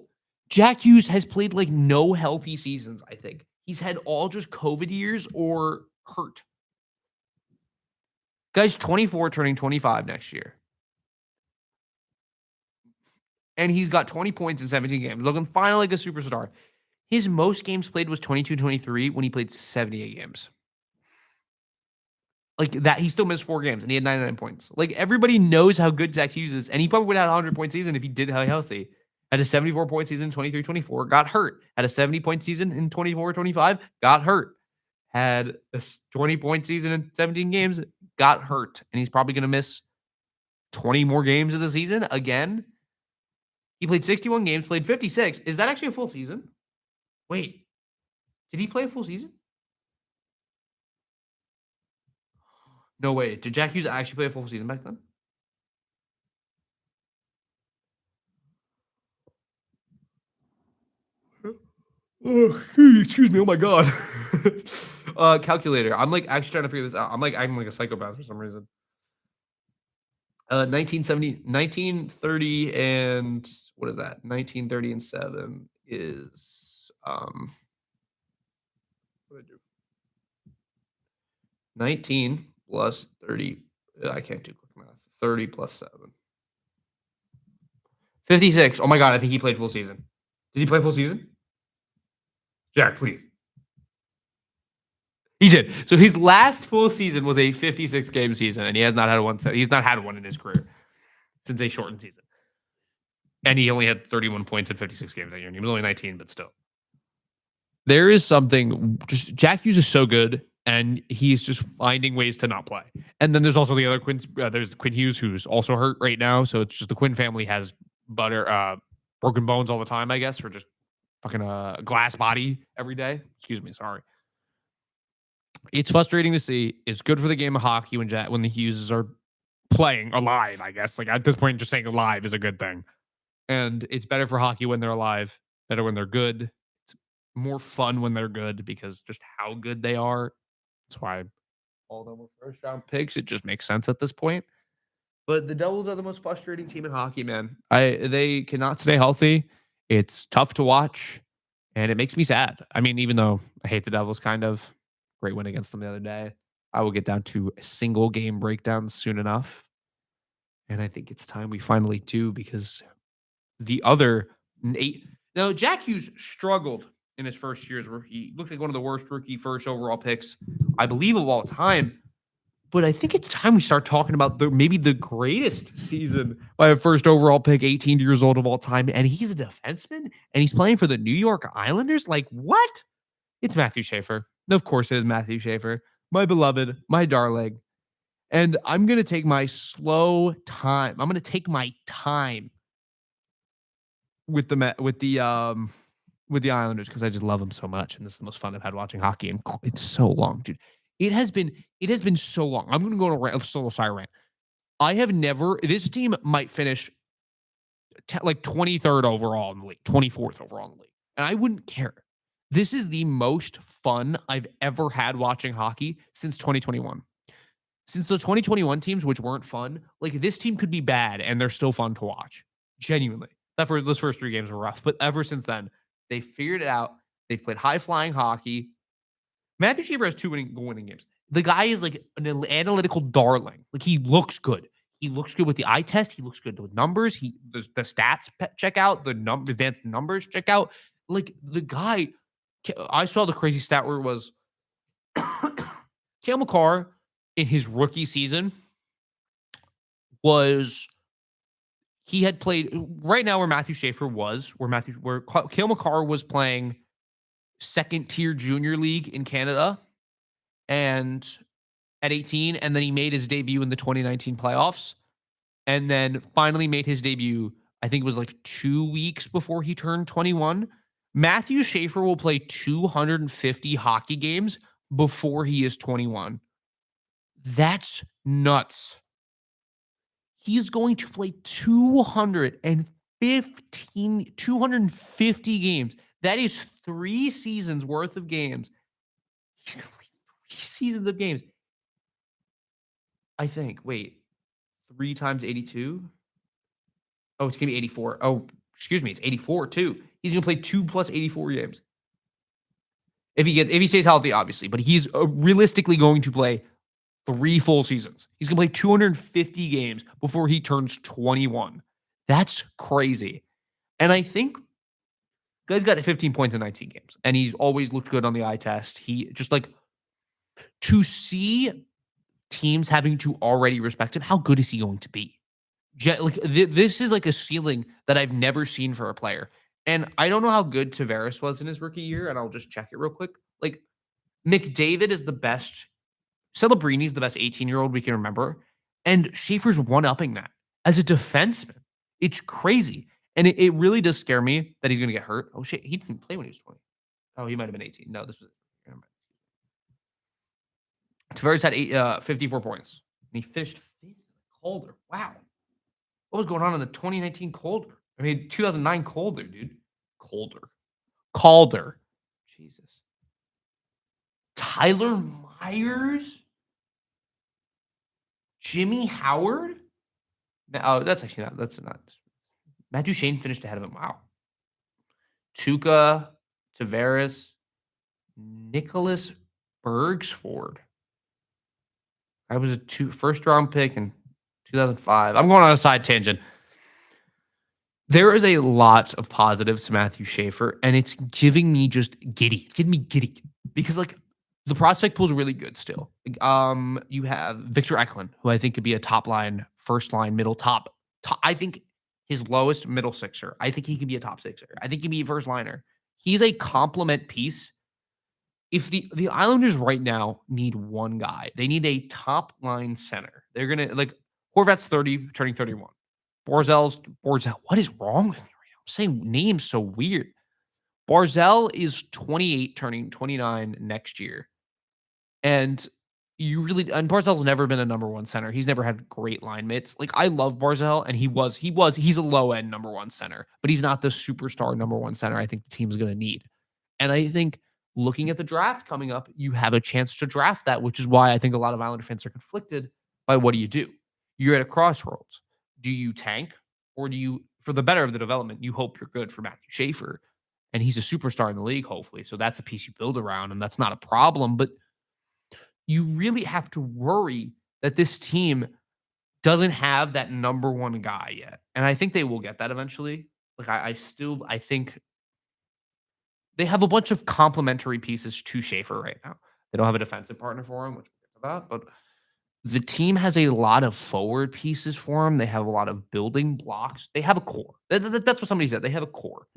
Jack Hughes has played like no healthy seasons, I think. He's had all just COVID years or hurt. Guy's 24, turning 25 next year. And he's got 20 points in 17 games, looking finally like a superstar. His most games played was 22-23 when he played 78 games. Like that, he still missed 4 games and he had 99 points. Like everybody knows how good Jack Hughes is, and he probably would have had a 100-point season if he did healthy. Had a 74-point season in 23-24, got hurt. Had a 70-point season in 24-25, got hurt. Had a 20-point season in 17 games, got hurt. And he's probably going to miss 20 more games of the season again. He played 61 games, played 56. Is that actually a full season? Wait, did he play a full season? No way. Did Jack Hughes actually play a full season back then? Oh, excuse me. Oh my god. Calculator. I'm like actually trying to figure this out. I'm like acting like a psychopath for some reason. 1930 and what is that? 1930 and 7 is what did I do? 19 plus 30. I can't do quick math. 30 plus 7. 56. Oh my god, I think he played full season. Did he play full season? Jack, please. He did. So his last full season was a 56 game season, and he has not had one. He's not had one in his career since a shortened season. And he only had 31 points in 56 games that year. And he was only 19, but still. There is something. Just Jack Hughes is so good, and he's just finding ways to not play. And then there's also the other Quinn. There's Quinn Hughes, who's also hurt right now. So it's just the Quinn family has broken bones all the time, I guess, or just fucking a glass body every day. Excuse me, sorry. It's frustrating to see. It's good for the game of hockey when the Hugheses are playing alive, I guess. Like at this point, just saying alive is a good thing. And it's better for hockey when they're alive, better when they're good. It's more fun when they're good because just how good they are. That's why all of them were first round picks. It just makes sense at this point. But the Devils are the most frustrating team in hockey, man. They cannot stay healthy. It's tough to watch, and it makes me sad. I mean, even though I hate the Devils kind of, great win against them the other day. I will get down to a single game breakdown soon enough. And I think it's time we finally do because the other 8. Now, Jack Hughes struggled in his first year as a rookie. He looked like one of the worst rookie first overall picks, I believe, of all time. But I think it's time we start talking about maybe the greatest season by a first overall pick, 18 years old of all time. And he's a defenseman and he's playing for the New York Islanders. Like, what? It's Matthew Schaefer. Of course it is Matthew Schaefer, my beloved, my darling. And I'm going to take my slow time. I'm going to take my time with the Islanders because I just love them so much. And this is the most fun I've had watching hockey. And it's so long, dude. It has been so long. I'm going to go on a solo side rant. I have never, this team might finish like 23rd overall in the league, 24th overall in the league. And I wouldn't care. This is the most fun I've ever had watching hockey since 2021. Since the 2021 teams, which weren't fun, like this team could be bad and they're still fun to watch. Genuinely. Those first 3 games were rough, but ever since then, they figured it out. They've played high-flying hockey. Matthew Schaefer has 2 winning games. The guy is like an analytical darling. Like he looks good. He looks good with the eye test. He looks good with numbers. The stats check out. The advanced numbers check out. Like the guy... I saw the crazy stat where it was Cale Makar in his rookie season he had played right now where Matthew Schaefer was, where Cale Makar was playing second tier junior league in Canada and at 18, and then he made his debut in the 2019 playoffs and then finally made his debut, I think it was like 2 weeks before he turned 21. Matthew Schaefer will play 250 hockey games before he is 21. That's nuts. He's going to play 250 games. That is 3 seasons worth of games. He's going to play 3 seasons of games. I think. Wait. 3 times 82? Oh, it's going to be 84. Oh, excuse me. It's 84 too. He's going to play 2 plus 84 games. If he stays healthy, obviously. But he's realistically going to play 3 full seasons. He's going to play 250 games before he turns 21. That's crazy. And I think guy's got 15 points in 19 games. And he's always looked good on the eye test. He just like to see teams having to already respect him. How good is he going to be? This is like a ceiling that I've never seen for a player. And I don't know how good Tavares was in his rookie year, and I'll just check it real quick. Like, McDavid is the best. Celebrini's the best 18-year-old we can remember. And Schaefer's one-upping that. As a defenseman, it's crazy. And it really does scare me that he's going to get hurt. Oh, shit. He didn't play when he was 20. Oh, he might have been 18. No, this was. Tavares had 54 points. And he finished 5th in the Calder. Wow. What was going on in the 2019 Calder? I mean, 2009 Calder, dude. Calder. Jesus. Tyler Myers? Jimmy Howard? Oh, that's actually not. That's not. Matthew Shane finished ahead of him. Wow. Chuka, Tavares, Nicholas Bergsford. I was a first round pick in 2005. I'm going on a side tangent. There is a lot of positives to Matthew Schaefer, and it's giving me just giddy. It's getting me giddy because like the prospect pool is really good still. You have Victor Eklund, who I think could be a top line, first line, middle top. I think his lowest middle sixer. I think he can be a top sixer. I think he can be a first liner. He's a complement piece. If the Islanders right now need one guy, they need a top line center. They're gonna like Horvat's 30, turning 31. Barzell. What is wrong with me right now? I'm saying names so weird. Barzell is 28, turning 29 next year. And Barzell's never been a number one center. He's never had great line mates. Like I love Barzell, and he's a low end number one center, but he's not the superstar number one center I think the team's gonna need. And I think looking at the draft coming up, you have a chance to draft that, which is why I think a lot of Islander fans are conflicted by what do? You're at a crossroads. Do you tank, or do you, for the better of the development, you hope you're good for Matthew Schaefer? And he's a superstar in the league, hopefully. So that's a piece you build around, and that's not a problem. But you really have to worry that this team doesn't have that number one guy yet. And I think they will get that eventually. Like I think they have a bunch of complementary pieces to Schaefer right now. They don't have a defensive partner for him, which we'll get about, but the team has a lot of forward pieces for him. They have a lot of building blocks. They have a core. That's what somebody said. They have a core.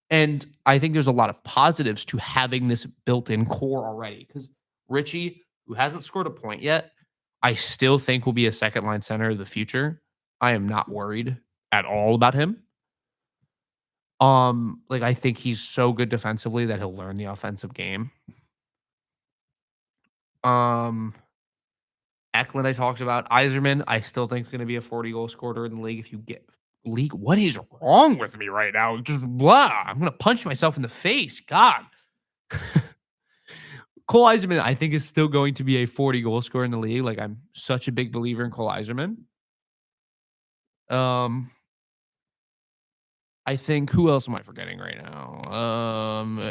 And I think there's a lot of positives to having this built-in core already. Because Richie, who hasn't scored a point yet, I still think will be a second-line center of the future. I am not worried at all about him. Like I think he's so good defensively that he'll learn the offensive game. Eklund I talked about. Yzerman, I still think is going to be a 40-goal scorer in the league. If you get league, what is wrong with me right now? Just blah. I'm going to punch myself in the face. God. Cole Yzerman, I think, is still going to be a 40-goal scorer in the league. Like I'm such a big believer in Cole Yzerman. I think, who else am I forgetting right now?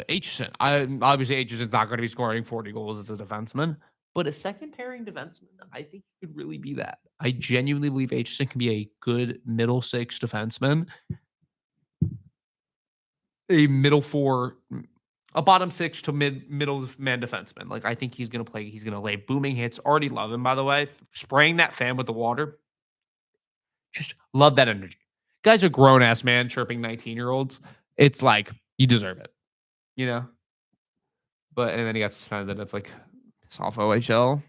Aitchison. Obviously, Aitchison's not going to be scoring 40 goals as a defenseman, but a second pairing defenseman, I think he could really be that. I genuinely believe Aitchison can be a good middle six defenseman, a middle four, a bottom six to middle man defenseman. Like I think he's going to play. He's going to lay booming hits. Already love him, by the way. Spraying that fan with the water. Just love that energy. Guy's a grown-ass man chirping 19-year-olds. It's like, you deserve it, you know? And then he got suspended. It's like, piss off OHL.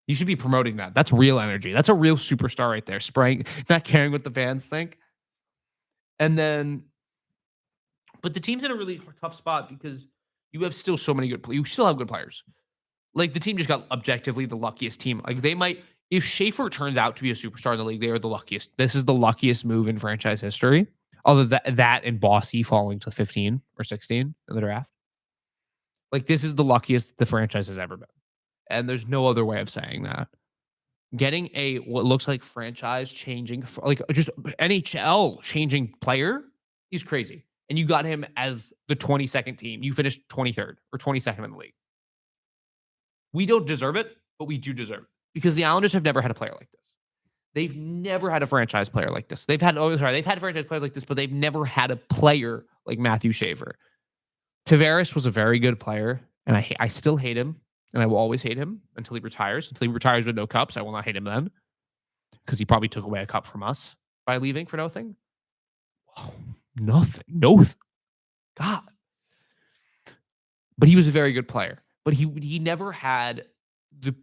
You should be promoting that. That's real energy. That's a real superstar right there. Spraying, not caring what the fans think. And then, but the team's in a really tough spot because you have still so many you still have good players. Like, the team just got objectively the luckiest team. Like, they might, if Schaefer turns out to be a superstar in the league, they are the luckiest. This is the luckiest move in franchise history. Other than that and Bossy falling to 15 or 16 in the draft. Like, this is the luckiest the franchise has ever been. And there's no other way of saying that. Getting what looks like franchise changing, like just NHL changing player, he's crazy. And you got him as the 22nd team. You finished 23rd or 22nd in the league. We don't deserve it, but we do deserve it. Because the Islanders have never had a player like this. They've never had a franchise player like this. They've had franchise players like this, but they've never had a player like Matthew Schaefer. Tavares was a very good player, and I still hate him, and I will always hate him until he retires. Until he retires with no cups, I will not hate him then, because he probably took away a cup from us by leaving for nothing. Oh, nothing. No. God. But he was a very good player. But he never had the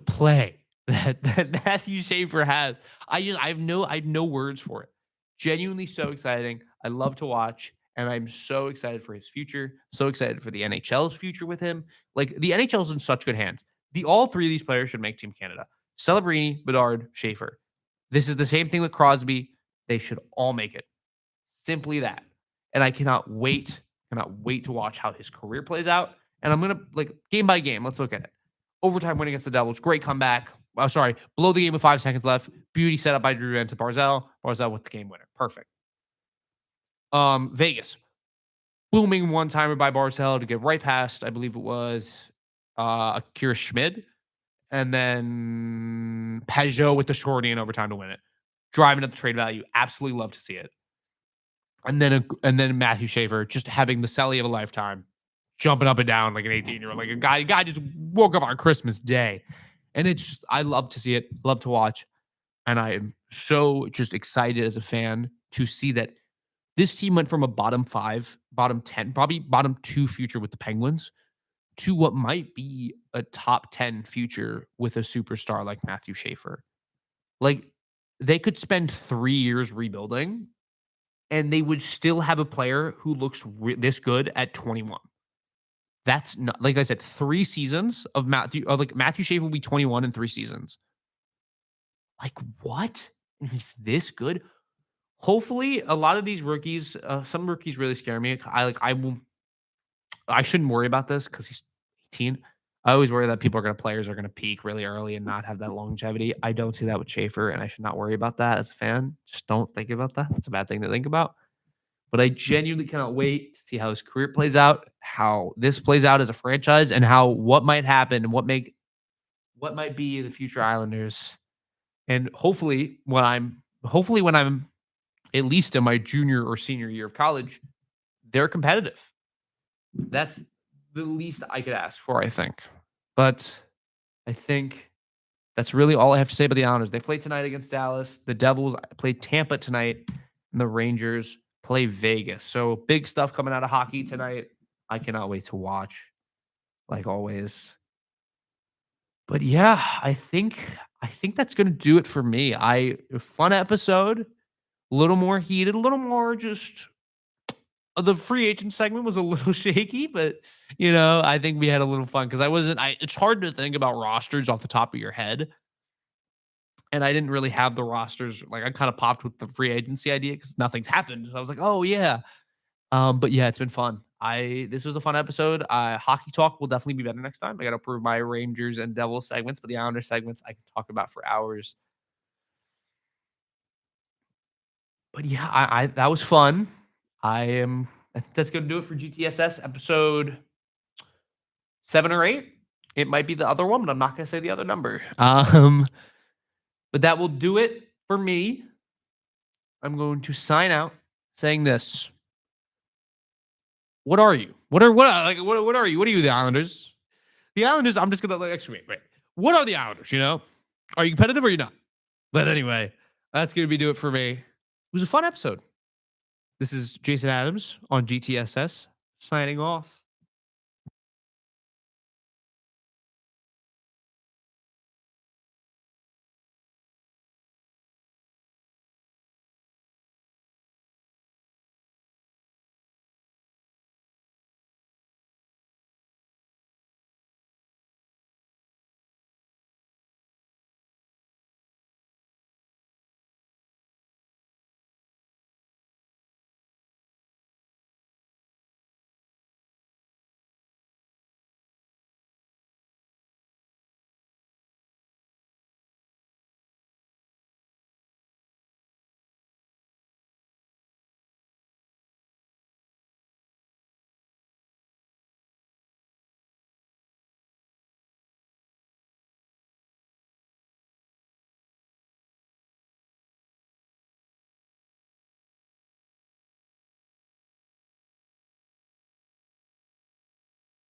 play that Matthew Schaefer has. I have no words for it. Genuinely so exciting. I love to watch, and I'm so excited for his future. So excited for the NHL's future with him. Like the NHL's in such good hands. All three of these players should make Team Canada. Celebrini, Bedard, Schaefer. This is the same thing with Crosby. They should all make it. Simply that. And I cannot wait to watch how his career plays out. And I'm gonna game by game. Let's look at it. Overtime win against the Devils. Great comeback. Oh, sorry. Blow the game with 5 seconds left. Beauty set up by Drew into Barzell. Barzell with the game winner. Perfect. Vegas. Booming one-timer by Barzell to get right past, I believe it was Akira Schmid. And then Peugeot with the shorty in overtime to win it. Driving up the trade value. Absolutely love to see it. And then Matthew Schaefer just having the celly of a lifetime, jumping up and down like an 18-year-old, like a guy just woke up on Christmas Day. And it's just, I love to see it, love to watch. And I am so just excited as a fan to see that this team went from a bottom 5, bottom 10, probably bottom 2 future with the Penguins to what might be a top 10 future with a superstar like Matthew Schaefer. Like, they could spend 3 years rebuilding and they would still have a player who looks this good at 21. That's not, like I said, 3 seasons of Matthew Schaefer will be 21 in 3 seasons. Like, what? And he's this good? Hopefully, a lot of these rookies, some rookies really scare me. I shouldn't worry about this because he's 18. I always worry that players are going to peak really early and not have that longevity. I don't see that with Schaefer, and I should not worry about that as a fan. Just don't think about that. That's a bad thing to think about. But I genuinely cannot wait to see how his career plays out, how this plays out as a franchise, and what might happen and what might be the future Islanders. And hopefully when I'm at least in my junior or senior year of college, they're competitive. That's the least I could ask for, I think. But I think that's really all I have to say about the Islanders. They play tonight against Dallas. The Devils play Tampa tonight, and the Rangers play Vegas. So big stuff coming out of hockey tonight. I cannot wait to watch, like always. But yeah, I think that's gonna do it for me. A fun episode, a little more heated, a little more just. The free agent segment was a little shaky, but I think we had a little fun because it's hard to think about rosters off the top of your head. And I didn't really have the rosters. Like, I kind of popped with the free agency idea because nothing's happened. So I was like, oh yeah. But yeah, it's been fun. This was a fun episode. Hockey talk will definitely be better next time. I got to approve my Rangers and Devils segments, but the Islander segments I can talk about for hours. But yeah, I that was fun. I think that's going to do it for GTSS episode 7 or 8. It might be the other one, but I'm not going to say the other number. But that will do it for me. I'm going to sign out saying this. What are you? What are you? What are you, the Islanders? The Islanders, I'm just going to actually wait. What are the Islanders, Are you competitive or are you not? But anyway, that's going to be do it for me. It was a fun episode. This is Jason Adams on GTSS signing off.